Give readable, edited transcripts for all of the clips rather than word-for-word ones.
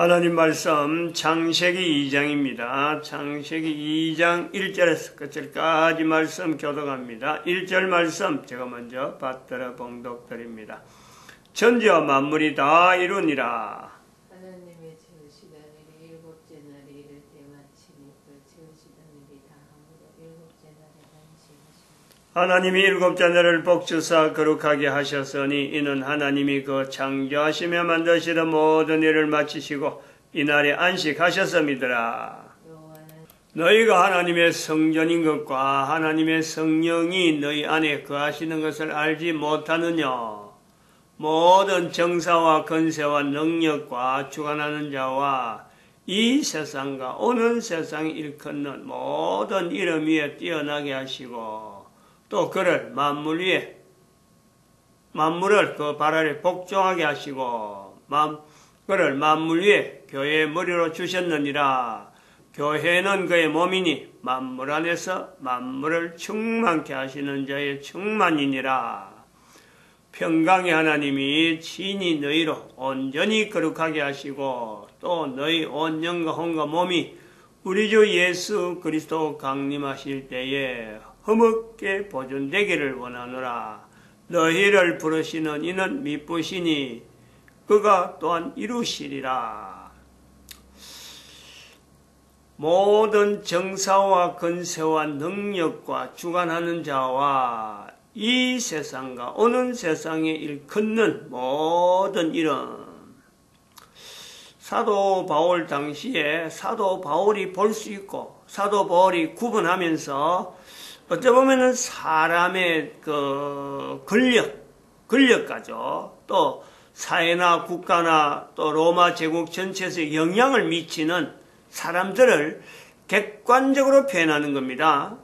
하나님 말씀 창세기 2장입니다. 창세기 2장 1절에서 끝절까지 말씀 교독합니다. 1절 말씀 제가 먼저 받들어 봉독드립니다. 천지와 만물이 다 이루니라. 하나님의 지으시던 일이 일곱째 날에 이를 때 마치니 그 지으시던 일이 다 함으로 일곱째 날에 안식하시니 하나님이 일곱째 날을 복주사 거룩하게 하셨으니 이는 하나님이 그 창조하시며 만드시던 모든 일을 마치시고 이날에 안식하셨음이더라. 너희가 하나님의 성전인 것과 하나님의 성령이 너희 안에 거하시는 것을 알지 못하느냐. 모든 정사와 권세와 능력과 주관하는 자와 이 세상과 오는 세상이 일컫는 모든 이름 위에 뛰어나게 하시고 또 그를 만물을 그 발 아래 복종하게 하시고 그를 만물 위에 교회의 머리로 주셨느니라. 교회는 그의 몸이니 만물 안에서 만물을 충만케 하시는 자의 충만이니라. 평강의 하나님이 친히 너희로 온전히 거룩하게 하시고 또 너희 온 영과 혼과 몸이 우리 주 예수 그리스도 강림하실 때에 흠없게 보존되기를 원하노라. 너희를 부르시는 이는 미쁘시니 그가 또한 이루시리라. 모든 정사와 권세와 능력과 주관하는 자와 이 세상과 오는 세상에 일컫는 모든 이름. 사도 바울 당시에 사도 바울이 볼 수 있고 사도 바울이 구분하면서 어찌 보면은 사람의 그 권력가죠. 또 사회나 국가나 또 로마 제국 전체에서 영향을 미치는 사람들을 객관적으로 표현하는 겁니다.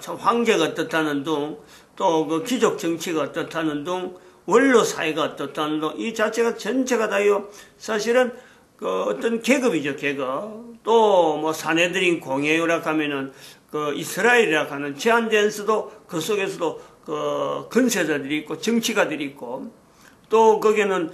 참 황제가 어떻다는 둥, 또 그 귀족 정치가 어떻다는 둥, 원로 사회가 어떻다는 둥, 이 자체가 전체가 다요. 사실은 그 어떤 계급이죠, 계급. 또 사내들인 공예유라 하면은 그 이스라엘이라 하는 제한된 수도 그 속에서도 그 근세자들이 있고 정치가들이 있고 또 거기에는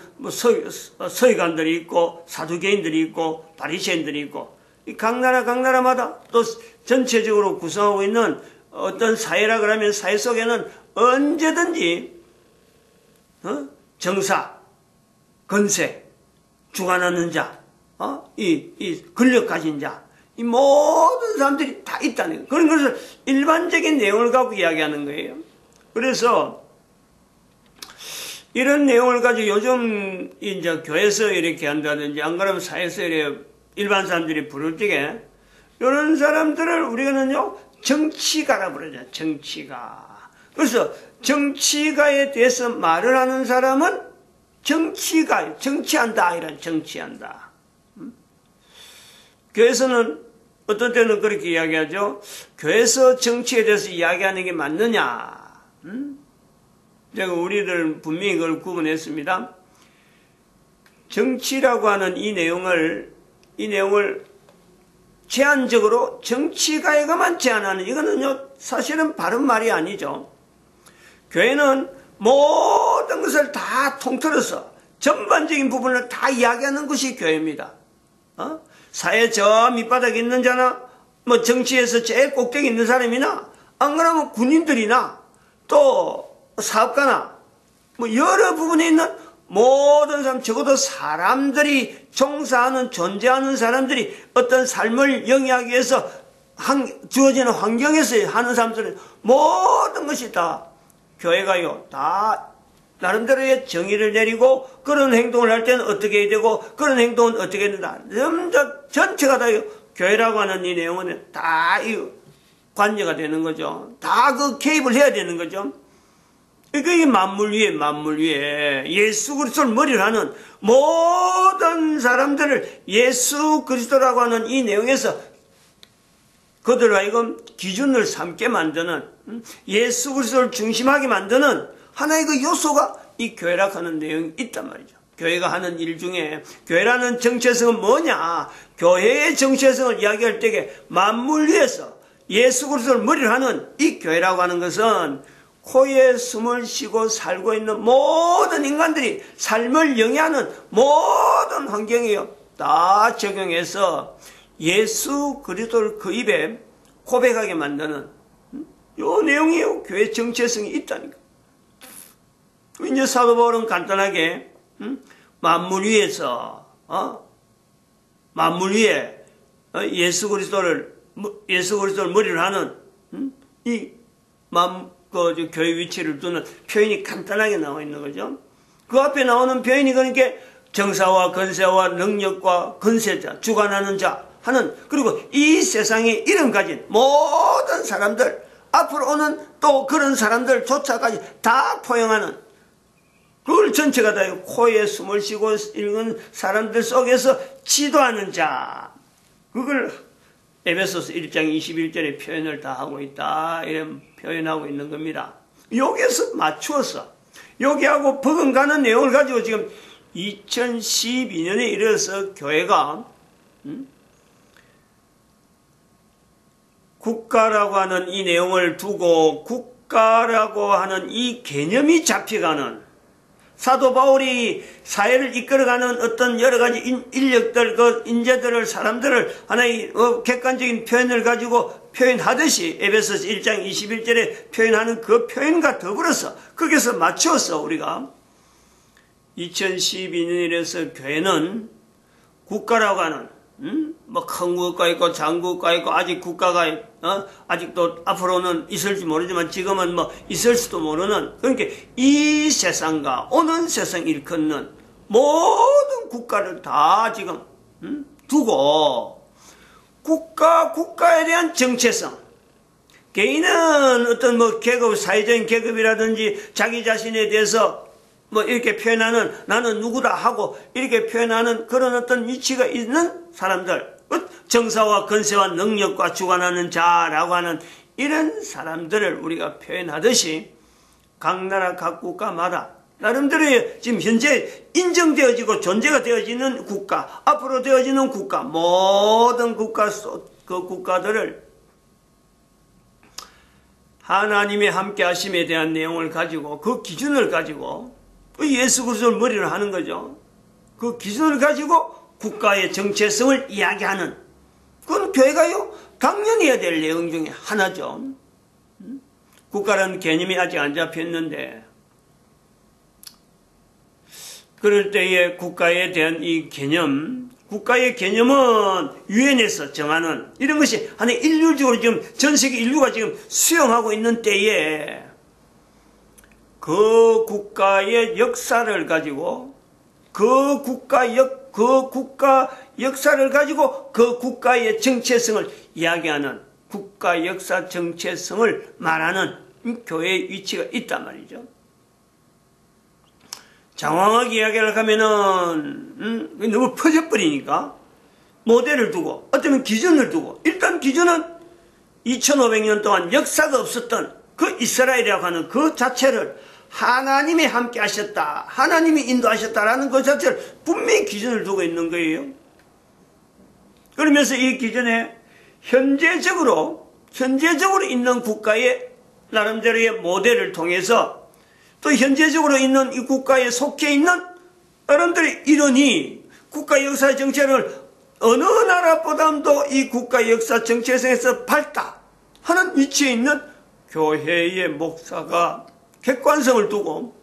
서기관들이 있고 사두개인들이 있고 바리새인들이 있고 이 각 나라마다 또 전체적으로 구성하고 있는 어떤 사회라 그러면 사회 속에는 언제든지 정사, 권세, 주관하는 자, 이 권력 가진 자, 이 모든 사람들이 다 있다는 거예요. 그런 것을 일반적인 내용을 갖고 이야기하는 거예요. 그래서 이런 내용을 가지고 요즘 이제 교회에서 이렇게 한다든지 안 그러면 사회에서 이렇게 일반 사람들이 부를 적에 이런 사람들을 우리가는요 정치가라 부르죠. 정치가. 그래서 정치가에 대해서 말을 하는 사람은 정치한다 이런 정치한다. 교회에서는 어떤 때는 그렇게 이야기하죠. 교회에서 정치에 대해서 이야기하는 게 맞느냐. 제가 우리들 분명히 그걸 구분했습니다. 정치라고 하는 이 내용을 제한적으로 정치가에게만 제한하는 이거는요 사실은 바른 말이 아니죠. 교회는 모든 것을 다 통틀어서 전반적인 부분을 다 이야기하는 것이 교회입니다. 사회 저 밑바닥에 있는 자나 정치에서 제일 꼭대기 있는 사람이나 안 그러면 군인들이나 또 사업가나 여러 부분에 있는 모든 사람, 적어도 사람들이 종사하는 존재하는 사람들이 어떤 삶을 영위하기 위해서 주어지는 환경에서 하는 사람들은 모든 것이 다 교회가요 다 나름대로의 정의를 내리고 그런 행동을 할 때는 어떻게 해야 되고 그런 행동은 어떻게 해야 된다. 전체가 다 교회라고 하는 이 내용은 다 관여가 되는 거죠. 다 그 개입을 해야 되는 거죠. 그게 만물 위에 예수 그리스도를 머리로 하는 모든 사람들을 예수 그리스도라고 하는 이 내용에서 그들로 하여금 기준을 삼게 만드는 예수 그리스도를 중심하게 만드는 하나의 그 요소가 이 교회라고 하는 내용이 있단 말이죠. 교회가 하는 일 중에 교회라는 정체성은 뭐냐. 교회의 정체성을 이야기할 때에 만물 위에서 예수 그리스도를 머리로 하는 이 교회라고 하는 것은 코에 숨을 쉬고 살고 있는 모든 인간들이 삶을 영위하는 모든 환경이요. 다 적용해서 예수 그리스도를 그 입에 고백하게 만드는 요 내용이 교회 정체성이 있다니까. 이제 사도 바울은 간단하게 만물 위에서 만물 위에 예수 그리스도를 머리를 하는 그 교회 위치를 두는 표현이 간단하게 나와 있는 거죠. 그 앞에 나오는 표현이 그러니까 정사와 권세와 능력과 권세자, 주관하는 자 하는, 그리고 이 세상에 이름 가진 모든 사람들, 앞으로 오는 또 그런 사람들조차까지 다 포용하는, 그걸 전체가 다 코에 숨을 쉬고 읽은 사람들 속에서 지도하는 자, 그걸 에베소서 1장 21절에 표현을 다 하고 있다, 이런 표현하고 있는 겁니다. 여기에서 맞추어서 여기하고 버금가는 내용을 가지고 지금 2012년에 이르러서 교회가 국가라고 하는 이 내용을 두고 국가라고 하는 이 개념이 잡혀가는, 사도 바울이 사회를 이끌어가는 어떤 여러 가지 인력들, 그 인재들을, 사람들을 하나의 객관적인 표현을 가지고 표현하듯이 에베소서 1장 21절에 표현하는 그 표현과 더불어서 거기서 맞추어서 우리가 2012년이라서 교회는 국가라고 하는 뭐 큰 국가 있고 작은 국가 있고 아직 국가가 아직도 앞으로는 있을지 모르지만 지금은 뭐 있을 수도 모르는, 그러니까 이 세상과 오는 세상 일컫는 모든 국가를 다 지금 두고 국가에 대한 정체성, 개인은 어떤 뭐 계급, 사회적인 계급이라든지 자기 자신에 대해서 뭐 이렇게 표현하는, 나는 누구다 하고 이렇게 표현하는 그런 어떤 위치가 있는 사람들, 정사와 권세와 능력과 주관하는 자라고 하는 이런 사람들을 우리가 표현하듯이 각 나라 각 국가마다 나름대로 지금 현재 인정되어지고 존재가 되어지는 국가, 앞으로 되어지는 국가, 모든 국가 그 국가들을 하나님의 함께 하심에 대한 내용을 가지고, 그 기준을 가지고 예수 그리스도를 머리를 하는 거죠. 그 기준을 가지고 국가의 정체성을 이야기하는, 그건 교회가요 당연히 해야 될 내용 중에 하나죠. 국가라는 개념이 아직 안 잡혔는데, 그럴 때에 국가에 대한 이 개념, 국가의 개념은 유엔에서 정하는 이런 것이 하나의 일률적으로 지금 전 세계 인류가 지금 수용하고 있는 때에 그 국가의 역사를 가지고 그 국가 역사를 가지고 그 국가의 정체성을 이야기하는, 국가 역사 정체성을 말하는 교회의 위치가 있단 말이죠. 장황하게 이야기를 하면은 너무 퍼져버리니까 모델을 두고 어쩌면 기준을 두고, 일단 기준은 2500년 동안 역사가 없었던 그 이스라엘이라고 하는 그 자체를 하나님이 함께 하셨다, 하나님이 인도하셨다라는 그 자체를 분명히 기준을 두고 있는 거예요. 그러면서 이 기준에 현재적으로 있는 국가의 나름대로의 모델을 통해서 또 현재적으로 있는 이 국가에 속해 있는 사람들의 이론이 국가 역사 정체를 어느 나라보다도 이 국가 역사 정체성에서 밝다 하는 위치에 있는 교회의 목사가 객관성을 두고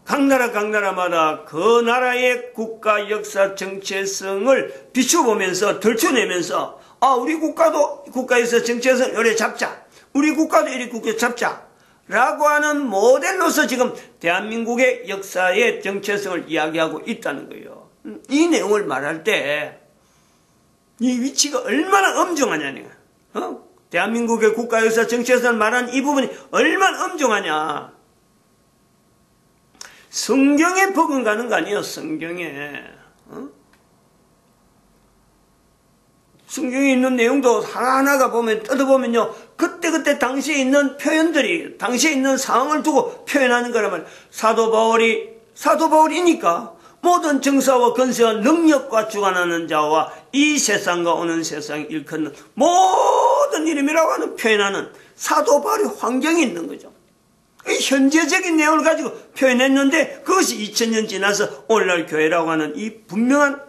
각 나라마다 그 나라의 국가 역사 정체성을 비춰보면서 덜쳐내면서, 우리 국가도 국가에서 정체성을 이래 잡자, 우리 국가도 이렇게 국가 잡자 라고 하는 모델로서 지금 대한민국의 역사의 정체성을 이야기하고 있다는 거예요. 이 내용을 말할 때 이 위치가 얼마나 엄중하냐니, 대한민국의 국가 역사 정체성을 말하는 이 부분이 얼마나 엄중하냐. 성경에 버금가는 거 아니에요. 성경에 성경에 있는 내용도 하나하나가 보면 뜯어보면요, 그때 당시에 있는 표현들이 당시에 있는 상황을 두고 표현하는 거란 말이에요. 사도바울이니까 모든 정사와 권세와 능력과 주관하는 자와 이 세상과 오는 세상 일컫는 모든 이름이라고 하는 표현하는 사도바울의 환경이 있는 거죠. 현재적인 내용을 가지고 표현했는데 그것이 2000년 지나서 오늘날 교회라고 하는 이 분명한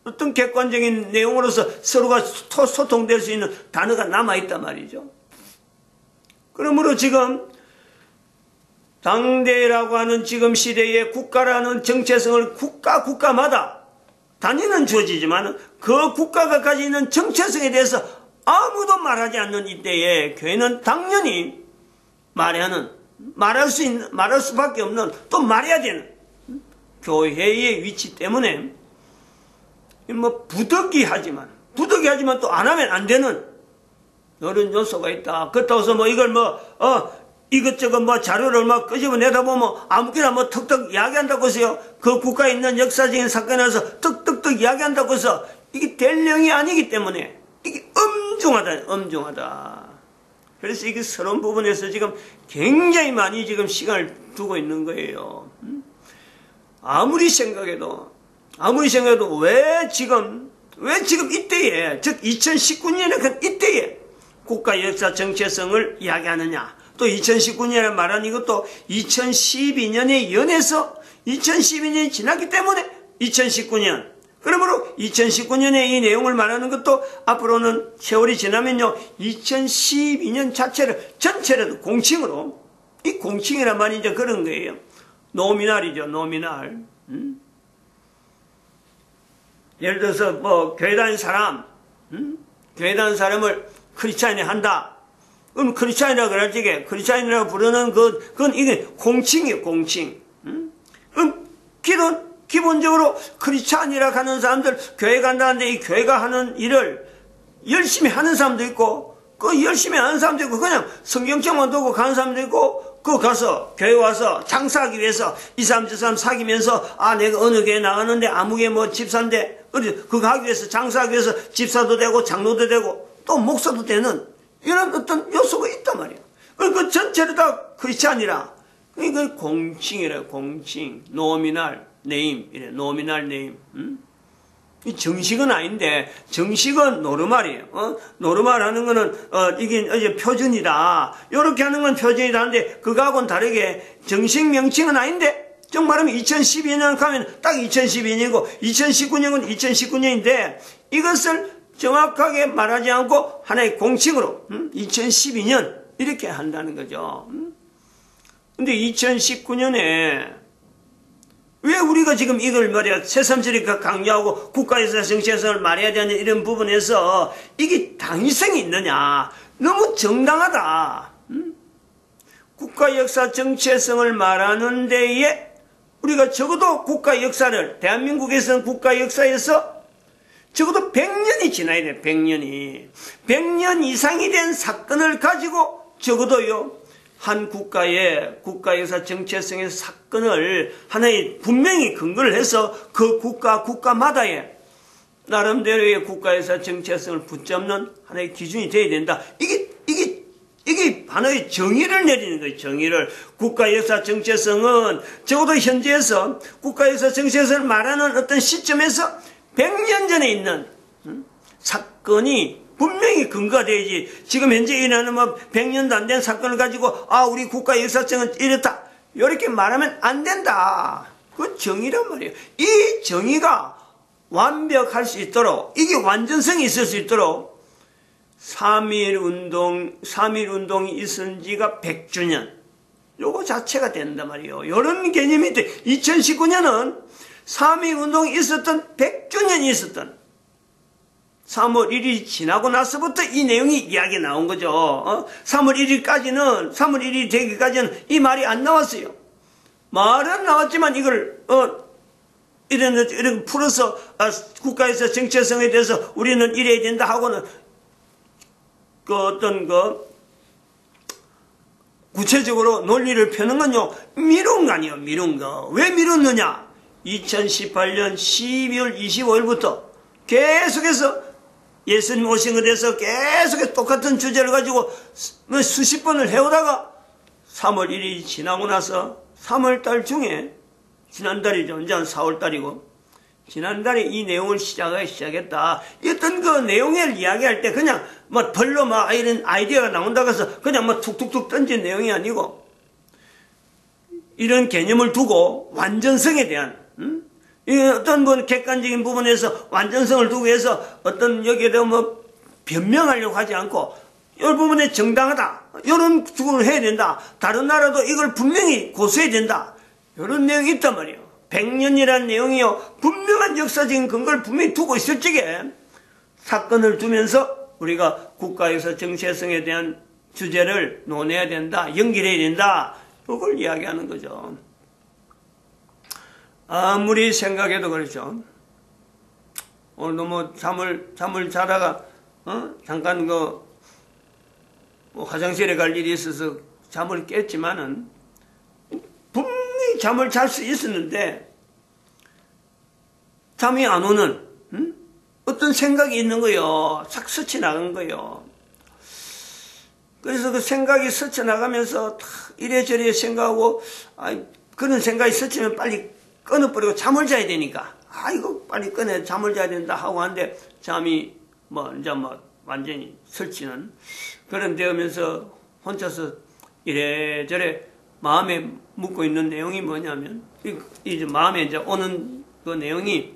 어떤 객관적인 내용으로서 서로가 소통될 수 있는 단어가 남아있단 말이죠. 그러므로 지금 당대라고 하는 지금 시대의 국가라는 정체성을 국가마다 단위는 주어지지만 그 국가가 가지고 있는 정체성에 대해서 아무도 말하지 않는 이때에 교회는 당연히 말할 수밖에 없는, 또 말해야 되는 교회의 위치 때문에 부득이하지만 또 안 하면 안 되는 이런 요소가 있다. 그렇다고 해서 이걸 이것저것 자료를 끄집어내다 보면 아무렇게나 턱턱 이야기한다고 해서요. 그 국가에 있는 역사적인 사건에서 턱턱 이야기한다고 해서 이게 될 내용이 아니기 때문에 이게 엄중하다. 그래서 이게 서러운 부분에서 지금 굉장히 많이 지금 시간을 두고 있는 거예요. 아무리 생각해도 왜 지금 이때에, 즉 2019년에 이때에 국가 역사 정체성을 이야기하느냐. 또 2019년에 말한 이것도 2012년에 연해서 2012년이 지났기 때문에 2019년. 그러므로 2019년에 이 내용을 말하는 것도 앞으로는 세월이 지나면요 2012년 전체를 공칭으로, 이 공칭이란 말이 이제 그런 거예요. 노미날이죠. 노미날. 예를 들어서 교회 다니는 사람을 크리스찬이 한다. 그럼 크리스찬이라고 그럴 적에 크리스찬이라고 부르는 그건 이게 공칭이에요. 공칭. 그럼 기본적으로 크리스찬이라고 하는 사람들, 교회 간다는데 이 교회가 하는 일을 열심히 하는 사람도 있고, 그 열심히 하는 사람도 있고, 그냥 성경책만 두고 가는 사람도 있고, 가서 교회 와서 장사하기 위해서 이 사람 저 사람 사귀면서 내가 어느 교회 나가는데 아무개 집사인데 그거 하기 위해서, 장사하기 위해서 집사도 되고 장로도 되고 또 목사도 되는 이런 어떤 요소가 있단 말이에요. 그 전체를 다 크리스찬이라. 그러니까 공칭이래요. 공칭. 노미날 네임. 이래. 노미날 네임. 정식은 아닌데, 정식은 노르말이에요. 노르말 하는 거는, 이게 이제 표준이다. 요렇게 하는 건 표준이다 하는데, 그거하고는 다르게 정식 명칭은 아닌데, 정 말하면 2012년 가면 딱 2012년이고, 2019년은 2019년인데, 이것을 정확하게 말하지 않고 하나의 공칭으로, 2012년, 이렇게 한다는 거죠. 근데 2019년에, 왜 우리가 지금 이걸 새삼스럽게 강조하고 국가에서 정체성을 말해야 되는 이런 부분에서 이게 당위성이 있느냐. 너무 정당하다. 국가 역사 정체성을 말하는 데에 우리가 적어도 국가 역사를, 대한민국에서는 국가 역사에서 적어도 100년이 지나야 돼. 100년이. 100년 이상이 된 사건을 가지고 적어도요. 한 국가의 국가 역사 정체성의 사건을 하나의 분명히 근거를 해서 그 국가마다의 나름대로의 국가 역사 정체성을 붙잡는 하나의 기준이 되어야 된다. 이게 하나의 정의를 내리는 거예요. 정의를. 국가 역사 정체성은 적어도 현재에서 국가 역사 정체성을 말하는 어떤 시점에서 100년 전에 있는 사건이 분명히 근거가 되어야지. 지금 현재 일어나는 100년도 안 된 사건을 가지고 우리 국가 역사성은 이렇다. 이렇게 말하면 안 된다. 그건 정의란 말이에요. 이 정의가 완벽할 수 있도록, 이게 완전성이 있을 수 있도록 3.1운동이 있은 지가 100주년. 요거 자체가 된단 말이에요. 이런 개념이 돼. 2019년은 3.1운동이 있었던 100주년이 있었던 3월 1일이 지나고 나서부터 이 내용이 이야기 나온 거죠. 3월 1일이 되기까지는 이 말이 안 나왔어요. 말은 나왔지만 이걸, 이런 풀어서, 국가에서 정체성에 대해서 우리는 이래야 된다 하고는, 구체적으로 논리를 펴는 건요, 미룬 거 아니에요, 미룬 거. 왜 미뤘느냐? 2018년 12월 25일부터 계속해서 예수님 오신 것에 대해서 계속해서 똑같은 주제를 가지고 수십 번을 해오다가 3월 1일이 지나고 나서 3월달 중에, 지난달이죠. 이제 4월달이고, 지난달에 이 내용을 시작했다. 어떤 그 내용을 이야기할 때 그냥 별로 이런 아이디어가 나온다고 해서 그냥 툭툭툭 던진 내용이 아니고, 이런 개념을 두고 완전성에 대한, 이 어떤 뭐 객관적인 부분에서 완전성을 두고 해서 어떤 여기에 대해 뭐 변명하려고 하지 않고 이 부분에 정당하다. 이런 주장을 해야 된다. 다른 나라도 이걸 분명히 고수해야 된다. 이런 내용이 있단 말이에요. 100년이라는 내용이요. 분명한 역사적인 근거를 분명히 두고 있을 적에 사건을 두면서 우리가 국가에서 정체성에 대한 주제를 논해야 된다. 연결해야 된다. 그걸 이야기하는 거죠. 아무리 생각해도 그렇죠. 오늘도 뭐 잠을 자다가 잠깐 뭐 화장실에 갈 일이 있어서 잠을 깼지만은 분명히 잠을 잘 수 있었는데 잠이 안 오는 어떤 생각이 있는 거요. 싹 스쳐나간 거요. 그래서 그 생각이 스쳐나가면서 이래저래 생각하고 그런 생각이 스치면 빨리 끊어버리고 잠을 자야 되니까 이거 빨리 꺼내 잠을 자야 된다 하고 하는데 잠이 이제 완전히 설치는 그런 되면서 혼자서 이래저래 마음에 묻고 있는 내용이 뭐냐면 이제 마음에 이제 오는 그 내용이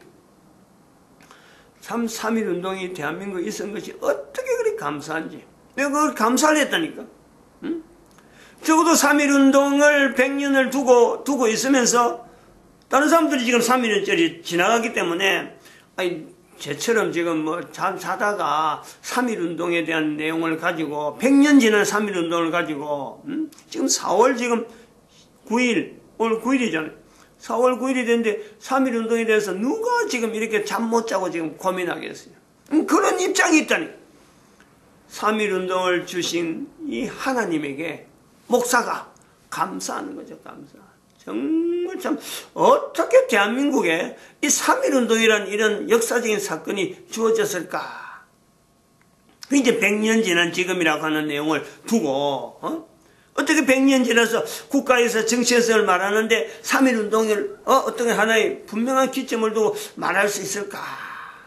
참 3.1 운동이 대한민국에 있었던 것이 어떻게 그리 감사한지 내가 그걸 감사를 했다니까. 응? 적어도 3.1 운동을 100년을 두고 있으면서 다른 사람들이 지금 3.1년짜리 지나가기 때문에 쟤처럼 지금 자다가 3.1 운동에 대한 내용을 가지고 100년 지난 3.1 운동을 가지고 지금 4월 지금 9일 오늘 9일이잖아요. 4월 9일이 됐는데 3.1 운동에 대해서 누가 지금 이렇게 잠 못 자고 지금 고민하겠어요. 그런 입장이 있다니. 3.1 운동을 주신 이 하나님에게 목사가 감사하는 거죠. 감사. 정말 참 어떻게 대한민국에 이 3.1 운동이라는 이런 역사적인 사건이 주어졌을까. 이제 100년 지난 지금이라고 하는 내용을 두고 어떻게 100년 지나서 국가에서 정체성을 말하는데 3.1 운동을 어떤 하나의 분명한 기점을 두고 말할 수 있을까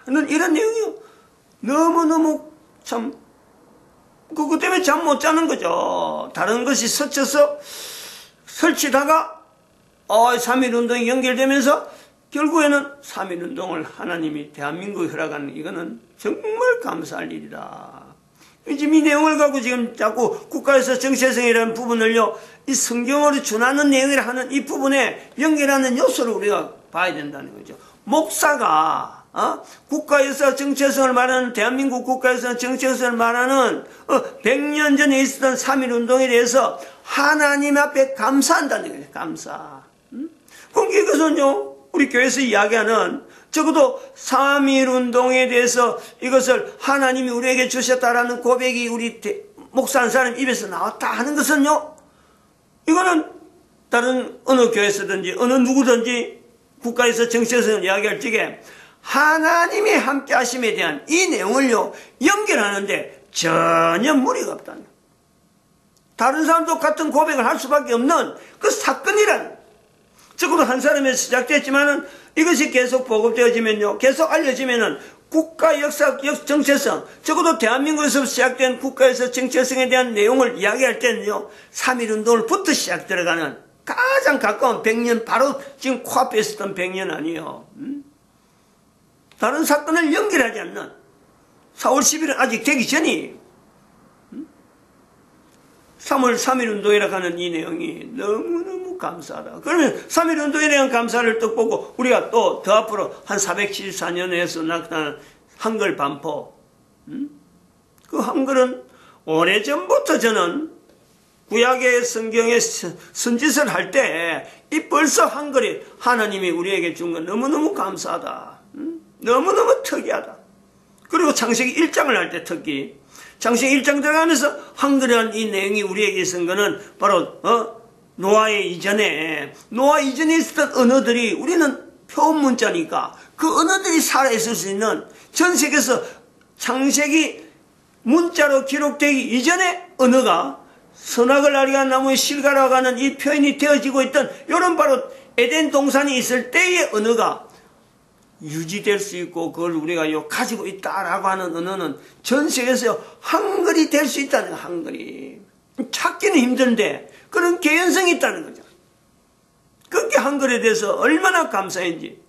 하는 이런 내용이요. 너무너무 참 그것 때문에 잠 못 자는 거죠. 다른 것이 스쳐서 설치다가 3.1 운동이 연결되면서 결국에는 3.1 운동을 하나님이 대한민국에 허락하는 이거는 정말 감사할 일이다. 지금 이 내용을 갖고 지금 자꾸 국가에서 정체성이라는 부분을요, 이 성경으로 준하는 내용이라 하는 이 부분에 연결하는 요소를 우리가 봐야 된다는 거죠. 목사가 국가에서 정체성을 말하는 대한민국 국가에서 정체성을 말하는 100년 전에 있었던 3.1 운동에 대해서 하나님 앞에 감사한다는 거예요. 감사. 그럼 이것은요 우리 교회에서 이야기하는 적어도 3.1 운동에 대해서 이것을 하나님이 우리에게 주셨다라는 고백이 우리 목사 한 사람 입에서 나왔다 하는 것은요, 이거는 다른 어느 교회에서든지 어느 누구든지 국가에서 정체성을 이야기할 적에 하나님이 함께 하심에 대한 이 내용을요 연결하는데 전혀 무리가 없다는 거예요. 다른 사람도 같은 고백을 할 수밖에 없는 그 사건이라는, 적어도 한 사람에서 시작됐지만은 이것이 계속 보급되어지면요, 계속 알려지면은 국가 역사, 정체성, 적어도 대한민국에서 시작된 국가에서 정체성에 대한 내용을 이야기할 때는요, 3.1 운동을부터 시작 들어가는 가장 가까운 100년, 바로 지금 코앞에 있었던 100년 아니에요. 다른 사건을 연결하지 않는 4월 10일은 아직 되기 전이 3월 3.1 운동이라고 하는 이 내용이 너무너무 감사하다. 그러면 3.1 운동에 대한 감사를 또 보고 우리가 또 더 앞으로 한 474년에서 나타난 한글 반포, 그 한글은 오래전부터 저는 구약의 성경에 선짓을 할 때 이 벌써 한글이 하나님이 우리에게 준 건 너무너무 감사하다. 너무너무 특이하다. 그리고 창세기 1장을 할 때 특히 창세기 1장 들어가면서 한글이라는 이 내용이 우리에게 있은 거는 바로 노아 이전에 있었던 언어들이 우리는 표현 문자니까 그 언어들이 살아있을 수 있는 전 세계에서 창세기 문자로 기록되기 이전의 언어가 선악을 알게 한 나무의 실과라고 하는 이 표현이 되어지고 있던 이런 바로 에덴 동산이 있을 때의 언어가 유지될 수 있고 그걸 우리가 가지고 있다라고 하는 언어는 전 세계에서 한글이 될 수 있다는 거예요. 한글이 찾기는 힘든데 그런 개연성이 있다는 거죠. 그게 한글에 대해서 얼마나 감사한지.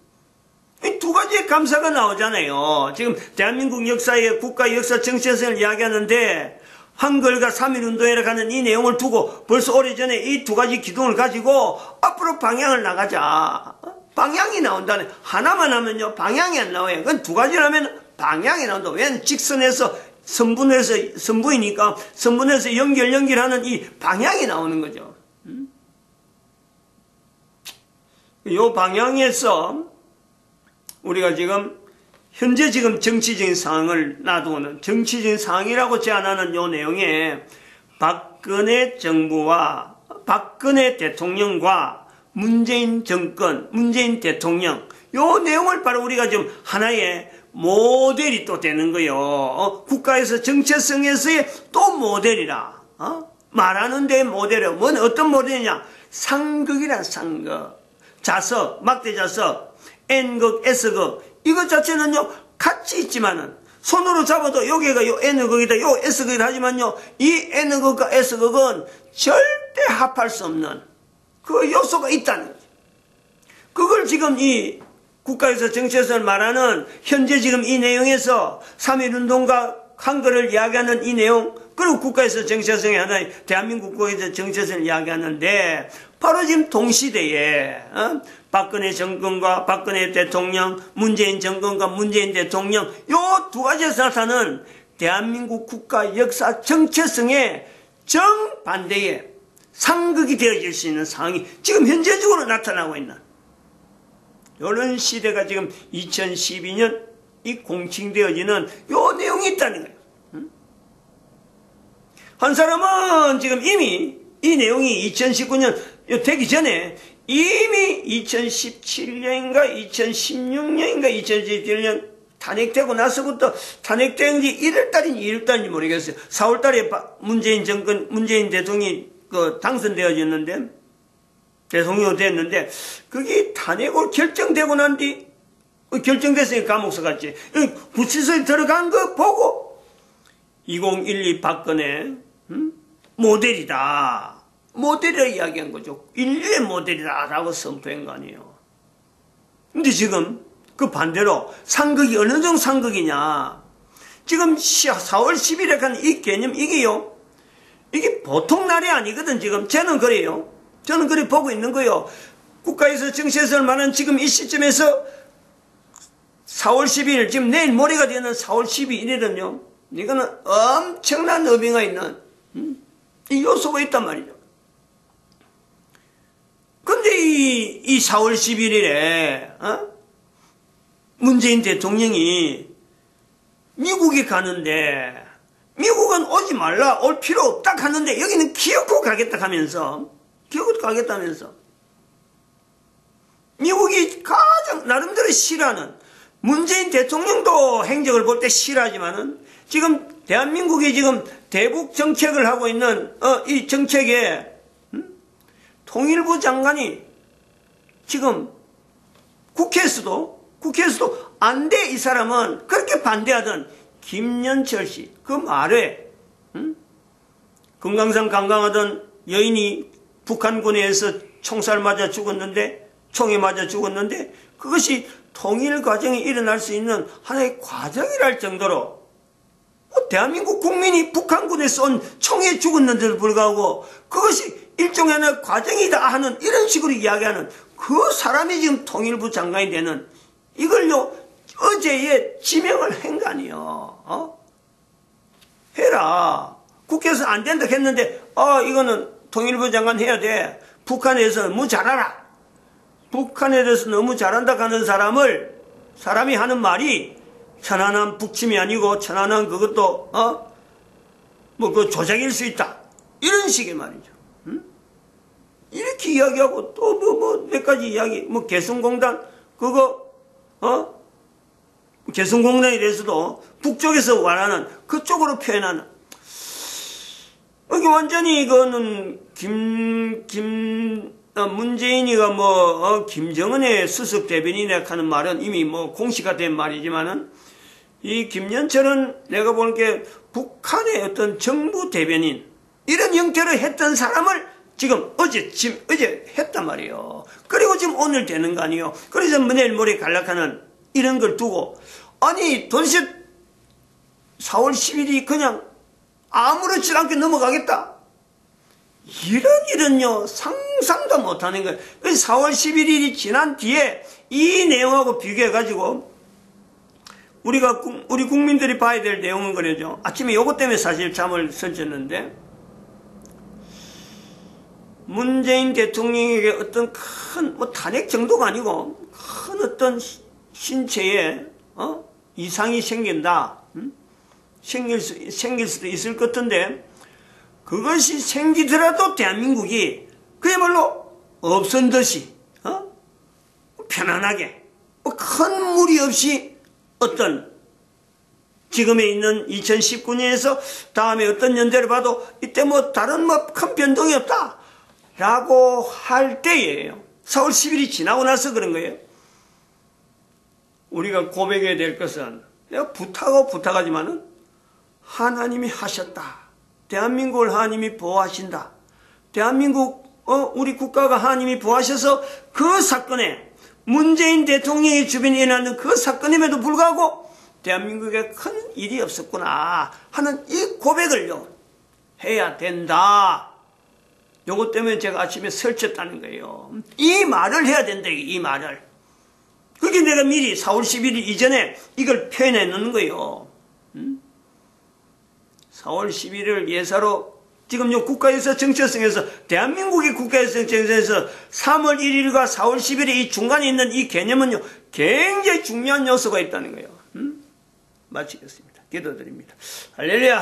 감사가 나오잖아요. 지금 대한민국 역사의 국가 역사 정체성을 이야기하는데 한글과 3.1운동회를 가는 이 내용을 두고 벌써 오래전에 이 두 가지 기둥을 가지고 앞으로 방향을 나가자. 방향이 나온다네. 하나만 하면요 방향이 안 나와요. 그건 두 가지를 하면 방향이 나온다. 왜냐하면 직선에서 선부이니까 선분에서 연결하는 이 방향이 나오는 거죠. 이 방향에서 우리가 지금 현재 정치적인 상황을 놔두고는 정치적인 상황이라고 제안하는 이 내용에 박근혜 정부와 박근혜 대통령과 문재인 정권, 문재인 대통령 이 내용을 바로 우리가 지금 하나의 모델이 또 되는 거요. 국가에서 정체성에서의 또 모델이라. 말하는 데 모델이요. 뭔 어떤 모델이냐? 상극이란 상극. 자석, 막대자석, N극, S극. 이것 자체는요, 같이 있지만은, 손으로 잡아도 여기가 요 N극이다, 요 S극이다 하지만요, 이 N극과 S극은 절대 합할 수 없는 그 요소가 있다는 거죠. 그걸 지금 이 국가에서 정체성을 말하는 현재 지금 이 내용에서 3.1운동과 한글을 이야기하는 이 내용, 그리고 국가에서 정체성의 하나의 대한민국 국가에서 정체성을 이야기하는데 바로 지금 동시대에 박근혜 정권과 박근혜 대통령, 문재인 정권과 문재인 대통령 요 두 가지에서 나타나는 대한민국 국가 역사 정체성의 정반대의 상극이 되어질 수 있는 상황이 지금 현재적으로 나타나고 있는 이런 시대가 지금 2012년 이 공칭되어지는 요 내용이 있다는 거예요. 한 사람은 지금 이미 이 내용이 2019년 되기 전에 이미 2017년인가 2016년인가 2017년 탄핵되고 나서부터 탄핵된 지 1월달인지 2월달인지 모르겠어요. 4월달에 문재인 정권, 문재인 대통령이 당선되어졌는데 대통령 됐는데 그게 탄핵으로 결정되고 난 뒤 결정됐으니까 감옥서 갔지. 구치소에 들어간 거 보고 2012 박근혜 모델이다. 모델이라 이야기한 거죠. 인류의 모델이다라고 선포한 거 아니에요. 근데 지금 그 반대로 상극이 어느 정도 상극이냐. 지금 4월 10일에 간 이 개념 이게요. 이게 보통 날이 아니거든 지금. 저는 그래요. 저는 그래 보고 있는 거예요. 국가에서 정체성을 말하는 지금 이 시점에서 4월 12일 지금 내일 모레가 되는 4월 12일에는요. 이거는 엄청난 의미가 있는 이 요소가 있단 말이죠. 근데 이 4월 11일에 문재인 대통령이 미국에 가는데 미국은 오지 말라 올 필요 없다 하는데 여기는 기어코 가겠다 하면서 미국이 가장 나름대로 싫어하는 문재인 대통령도 행적을 볼 때 싫어하지만은 지금 대한민국이 지금 대북 정책을 하고 있는 이 정책에 통일부 장관이 지금 국회에서도 안 돼 이 사람은 그렇게 반대하던 김연철 씨 그 말에 금강산 관광하던 여인이 북한군에서 총살 맞아 죽었는데 총에 맞아 죽었는데 그것이 통일 과정이 일어날 수 있는 하나의 과정이랄 정도로 대한민국 국민이 북한군에 쏜 총에 죽었는데도 불구하고 그것이 일종의 하나의 과정이다 하는 이런 식으로 이야기하는 그 사람이 지금 통일부 장관이 되는 이걸요 어제에 지명을 한 거 아니에요. 해라. 국회에서 안 된다 했는데 이거는 통일부 장관 해야 돼. 북한에 대해서 너무 잘 알아. 북한에 대해서 너무 잘한다 하는 사람이 하는 말이 천안함 북침이 아니고 천안함 그것도 그 조작일 수 있다. 이런 식의 말이죠. 이렇게 이야기하고 또 몇 가지 이야기 개성공단 그거 개성공단에 대해서도 북쪽에서 말하는 그쪽으로 표현하는 여기 완전히 이거는 문재인이가 김정은의 수석 대변인이라 하는 말은 이미 공시가 된 말이지만은 이 김연철은 내가 보는 게 북한의 어떤 정부 대변인 이런 형태로 했던 사람을 지금 어제 했단 말이에요. 그리고 지금 오늘 되는 거 아니에요. 그래서 내일 모레 갈락하는 이런 걸 두고 아니 도대체 4월 10일이 그냥 아무렇지 않게 넘어가겠다. 이런 일은요 상상도 못하는 거예요. 그래서 4월 11일이 지난 뒤에 이 내용하고 비교해가지고 우리 국민들이 봐야 될 내용은 그러죠. 아침에 요것 때문에 사실 잠을 설쳤는데 문재인 대통령에게 어떤 큰 탄핵 정도가 아니고 큰 어떤 신체에 이상이 생긴다. 생길 수도 있을 것 같은데 그것이 생기더라도 대한민국이 그야말로 없은 듯이 편안하게 큰 무리 없이 어떤 지금에 있는 2019년에서 다음에 어떤 연대를 봐도 이때 다른 큰 변동이 없다 라고 할 때예요. 4월 10일이 지나고 나서 그런 거예요. 우리가 고백해야 될 것은 내가 부탁하지만은 하나님이 하셨다. 대한민국을 하나님이 보호하신다. 대한민국 우리 국가가 하나님이 보호하셔서 그 사건에 문재인 대통령의 주변에 일어나는 그 사건임에도 불구하고 대한민국에 큰 일이 없었구나 하는 이 고백을요 해야 된다. 요것 때문에 제가 아침에 설쳤다는 거예요. 이 말을 해야 된다. 이 말을. 그게 내가 미리 4월 11일 이전에 이걸 표현해 놓는 거예요. 4월 11일 예사로 지금 요 국가에서 정체성에서 대한민국의 국가에서 정체성에서 3월 1일과 4월 10일의 이 중간에 있는 이 개념은요 굉장히 중요한 요소가 있다는 거예요. 마치겠습니다. 기도드립니다. 할렐루야.